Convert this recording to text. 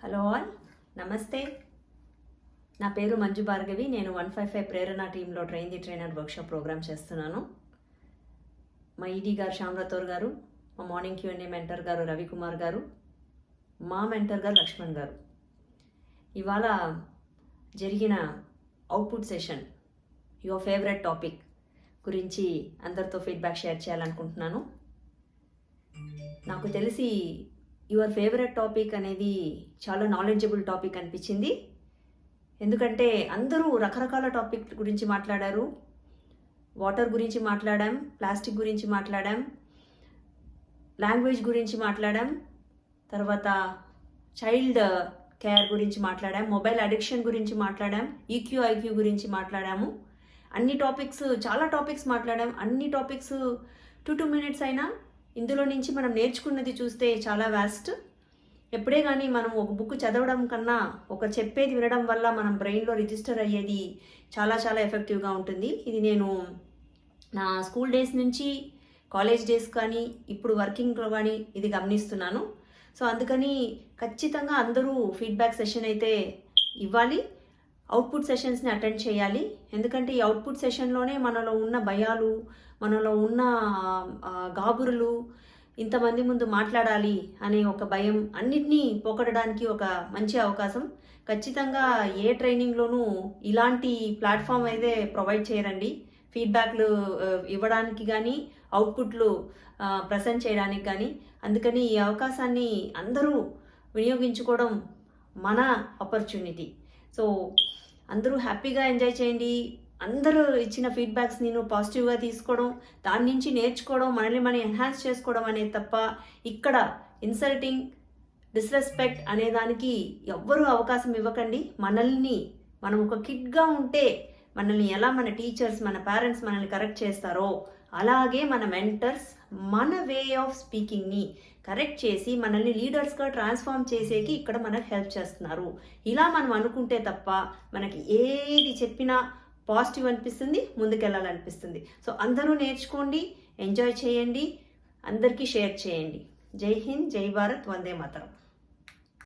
Hello all, నమస్తే. నా పేరు మంజు భార్గవి. నేను 155 ప్రేరణ టీంలో train the trainer workshop program చేస్తున్నాను. మా ఈడీ గారు శ్యామలతోర్ గారు, మా మార్నింగ్ క్యూఎన్ఏ మెంటర్ గారు రవికుమార్ గారు, మా మెంటర్ గారు లక్ష్మణ్ గారు. ఇవాళ జరిగిన output session your favourite topic గురించి అందరితో ఫీడ్బ్యాక్ షేర్ చేయాలనుకుంటున్నాను. నాకు తెలిసి యువర్ ఫేవరెట్ టాపిక్ అనేది చాలా నాలెడ్జబుల్ టాపిక్ అనిపించింది. ఎందుకంటే అందరూ రకరకాల టాపిక్ గురించి మాట్లాడారు. వాటర్ గురించి మాట్లాడాం, ప్లాస్టిక్ గురించి మాట్లాడాం, లాంగ్వేజ్ గురించి మాట్లాడాం, తర్వాత చైల్డ్ కేర్ గురించి మాట్లాడాం, మొబైల్ అడిక్షన్ గురించి మాట్లాడాం, ఈక్యూ ఐక్యూ గురించి మాట్లాడాము. అన్ని టాపిక్స్, చాలా టాపిక్స్ మాట్లాడాం. అన్ని టాపిక్స్ 2 minutes అయినా ఇందులో నుంచి మనం నేర్చుకున్నది చూస్తే చాలా వాస్ట్. ఎప్పుడే కానీ మనం ఒక బుక్ చదవడం కన్నా ఒక చెప్పేది వినడం వల్ల మనం బ్రెయిన్లో రిజిస్టర్ అయ్యేది చాలా చాలా ఎఫెక్టివ్గా ఉంటుంది. ఇది నేను నా స్కూల్ డేస్ నుంచి కాలేజ్ డేస్ కానీ ఇప్పుడు వర్కింగ్లో కానీ ఇది గమనిస్తున్నాను. సో అందుకని ఖచ్చితంగా అందరూ ఫీడ్బ్యాక్ సెషన్ అయితే ఇవ్వాలి, అవుట్పుట్ సెషన్స్ని అటెండ్ చేయాలి. ఎందుకంటే ఈ అవుట్పుట్ సెషన్లోనే మనలో ఉన్న భయాలు, మనలో ఉన్న గాబురులు, ఇంతమంది ముందు మాట్లాడాలి అనే ఒక భయం అన్నిటినీ పోగొట్టడానికి ఒక మంచి అవకాశం. ఖచ్చితంగా ఏ ట్రైనింగ్లోనూ ఇలాంటి ప్లాట్ఫామ్ అయితే ప్రొవైడ్ చేయరండి, ఫీడ్బ్యాక్లు ఇవ్వడానికి కానీ అవుట్పుట్లు ప్రజెంట్ చేయడానికి కానీ. అందుకని ఈ అవకాశాన్ని అందరూ వినియోగించుకోవడం మన ఆపర్చునిటీ. సో అందరూ హ్యాపీగా ఎంజాయ్ చేయండి. అందరూ ఇచ్చిన ఫీడ్బ్యాక్స్ నేను పాజిటివ్గా తీసుకోవడం, దాని నుంచి నేర్చుకోవడం, మనల్ని మనం ఎన్హాన్స్ చేసుకోవడం అనేది తప్ప ఇక్కడ ఇన్సల్టింగ్, డిస్రెస్పెక్ట్ అనే దానికి ఎవ్వరూ అవకాశం ఇవ్వకండి. మనల్ని మనం ఒక కిడ్గా ఉంటే మనల్ని ఎలా మన టీచర్స్, మన పేరెంట్స్ మనల్ని కరెక్ట్ చేస్తారో అలాగే మన మెంటర్స్ మన వే ఆఫ్ స్పీకింగ్ని కరెక్ట్ చేసి మనల్ని లీడర్స్గా ట్రాన్స్ఫార్మ్ చేసేకి ఇక్కడ మనకు హెల్ప్ చేస్తున్నారు. ఇలా మనం అనుకుంటే తప్ప మనకి ఏది చెప్పినా పాజిటివ్ అనిపిస్తుంది, ముందుకెళ్ళాలనిపిస్తుంది. సో అందరూ నేర్చుకోండి, ఎంజాయ్ చేయండి, అందరికీ షేర్ చేయండి. జై హింద్, జై భారత్, వందే మాతరం.